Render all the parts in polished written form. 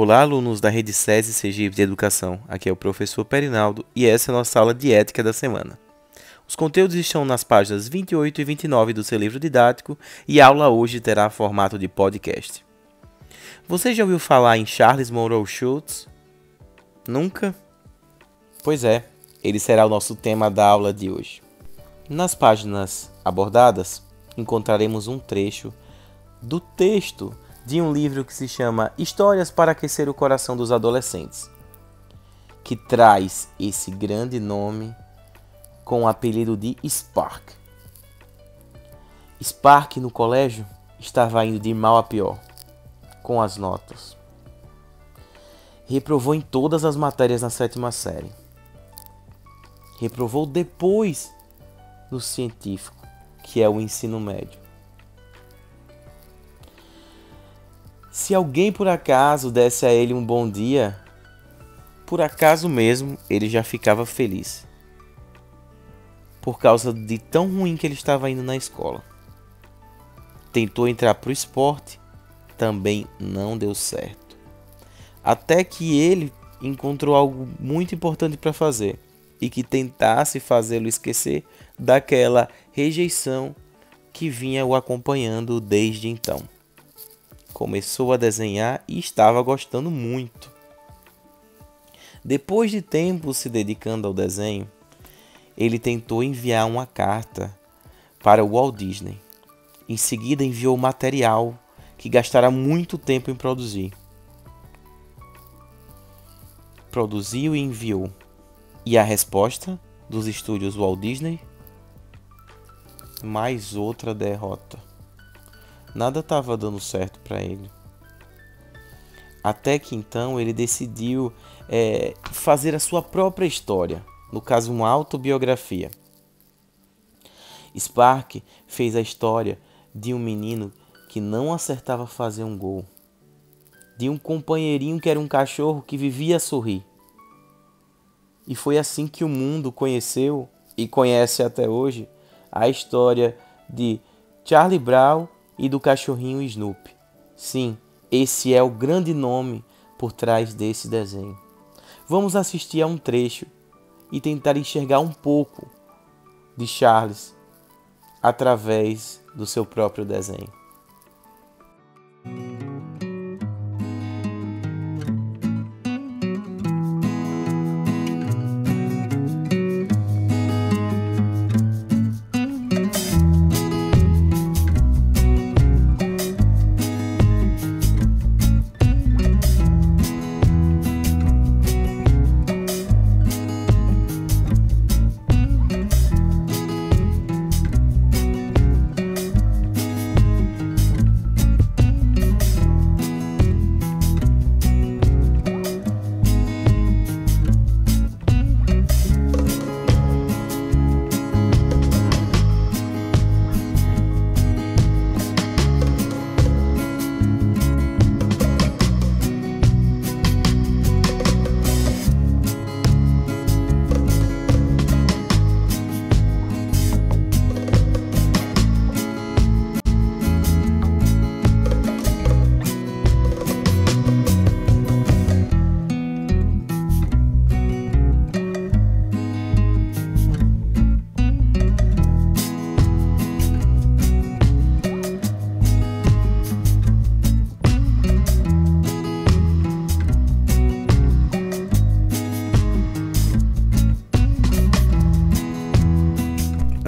Olá, alunos da Rede SESI Sergipe de Educação. Aqui é o professor Perinaldo e essa é a nossa aula de ética da semana. Os conteúdos estão nas páginas 28 e 29 do seu livro didático e a aula hoje terá formato de podcast. Você já ouviu falar em Charles Monroe Schultz? Nunca? Pois é, ele será o nosso tema da aula de hoje. Nas páginas abordadas, encontraremos um trecho do texto de um livro que se chama Histórias para Aquecer o Coração dos Adolescentes, que traz esse grande nome com o apelido de Spark. Spark no colégio estava indo de mal a pior com as notas. Reprovou em todas as matérias na 7ª série. Reprovou depois no científico, que é o ensino médio. Se alguém por acaso desse a ele um bom dia, por acaso mesmo ele já ficava feliz, por causa de tão ruim que ele estava indo na escola. Tentou entrar para o esporte, também não deu certo. Até que ele encontrou algo muito importante para fazer e que tentasse fazê-lo esquecer daquela rejeição que vinha o acompanhando desde então. Começou a desenhar e estava gostando muito. Depois de tempo se dedicando ao desenho, ele tentou enviar uma carta para o Walt Disney. Em seguida enviou material que gastara muito tempo em produzir. Produziu e enviou. E a resposta dos estúdios Walt Disney? Mais outra derrota. Nada estava dando certo para ele. Até que então ele decidiu fazer a sua própria história, no caso uma autobiografia. Spark fez a história de um menino que não acertava fazer um gol, de um companheirinho que era um cachorro que vivia a sorrir. E foi assim que o mundo conheceu e conhece até hoje a história de Charlie Brown e do cachorrinho Snoopy. Sim, esse é o grande nome por trás desse desenho. Vamos assistir a um trecho e tentar enxergar um pouco de Charles através do seu próprio desenho.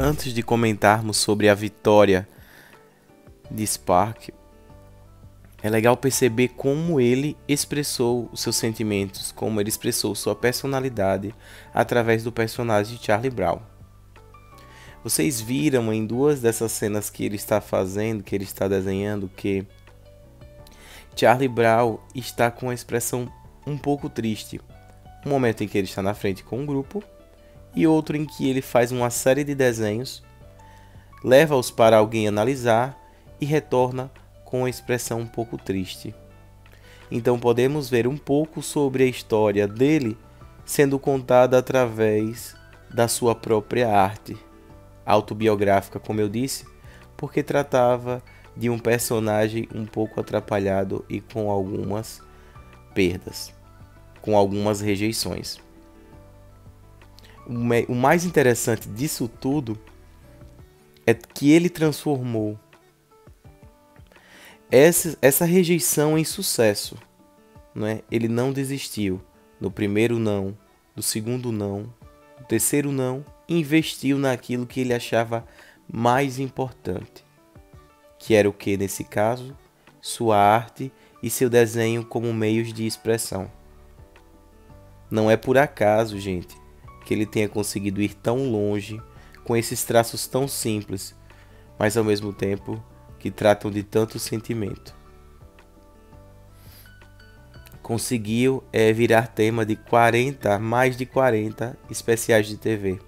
Antes de comentarmos sobre a vitória de Spark, é legal perceber como ele expressou os seus sentimentos, como ele expressou sua personalidade através do personagem de Charlie Brown. Vocês viram em duas dessas cenas que ele está fazendo, que ele está desenhando, que Charlie Brown está com uma expressão um pouco triste. Um momento em que ele está na frente com um grupo e outro em que ele faz uma série de desenhos, leva-os para alguém analisar e retorna com uma expressão um pouco triste. Então podemos ver um pouco sobre a história dele sendo contada através da sua própria arte, autobiográfica, como eu disse, porque tratava de um personagem um pouco atrapalhado e com algumas perdas, com algumas rejeições. O mais interessante disso tudo é que ele transformou essa rejeição em sucesso, não é? Ele não desistiu no primeiro não, do segundo não, do terceiro não, investiu naquilo que ele achava mais importante, que era o que nesse caso? Sua arte e seu desenho como meios de expressão. Não é por acaso, gente, que ele tenha conseguido ir tão longe com esses traços tão simples, mas ao mesmo tempo que tratam de tanto sentimento. Conseguiu virar tema de mais de 40 especiais de TV.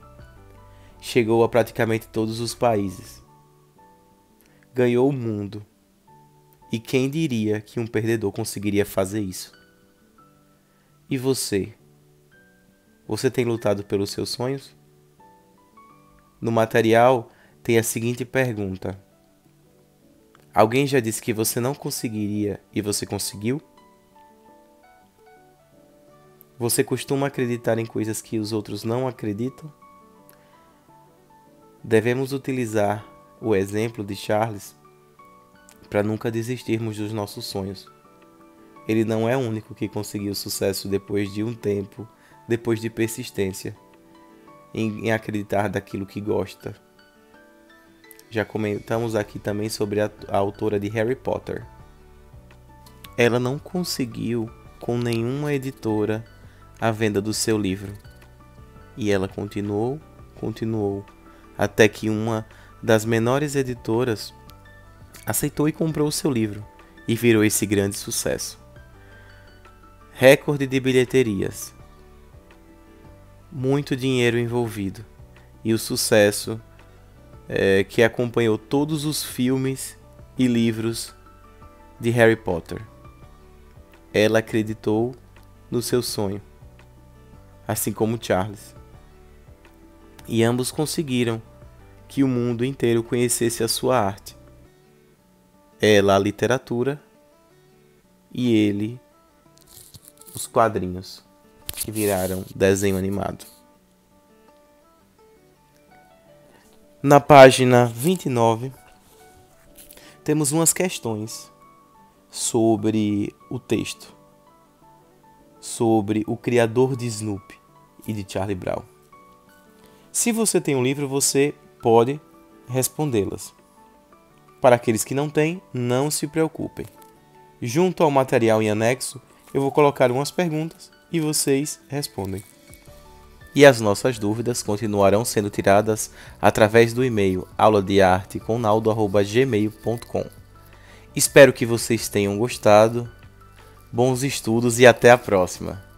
Chegou a praticamente todos os países. Ganhou o mundo. E quem diria que um perdedor conseguiria fazer isso? E você? Você tem lutado pelos seus sonhos? No material tem a seguinte pergunta: alguém já disse que você não conseguiria e você conseguiu? Você costuma acreditar em coisas que os outros não acreditam? Devemos utilizar o exemplo de Charles para nunca desistirmos dos nossos sonhos. Ele não é o único que conseguiu sucesso depois de um tempo, depois de persistência, em acreditar daquilo que gosta. Já comentamos aqui também sobre a autora de Harry Potter. Ela não conseguiu com nenhuma editora a venda do seu livro. E ela continuou, até que uma das menores editoras aceitou e comprou o seu livro, e virou esse grande sucesso. Recorde de bilheterias, muito dinheiro envolvido, e o sucesso que acompanhou todos os filmes e livros de Harry Potter. Ela acreditou no seu sonho, assim como Charles. E ambos conseguiram que o mundo inteiro conhecesse a sua arte. Ela a literatura e ele os quadrinhos, que viraram desenho animado. Na página 29, temos umas questões sobre o texto, sobre o criador de Snoopy e de Charlie Brown. Se você tem um livro, você pode respondê-las. Para aqueles que não têm, não se preocupem. Junto ao material em anexo, eu vou colocar umas perguntas e vocês respondem. E as nossas dúvidas continuarão sendo tiradas através do e-mail auladearteconaldo@gmail.com. Espero que vocês tenham gostado. Bons estudos e até a próxima!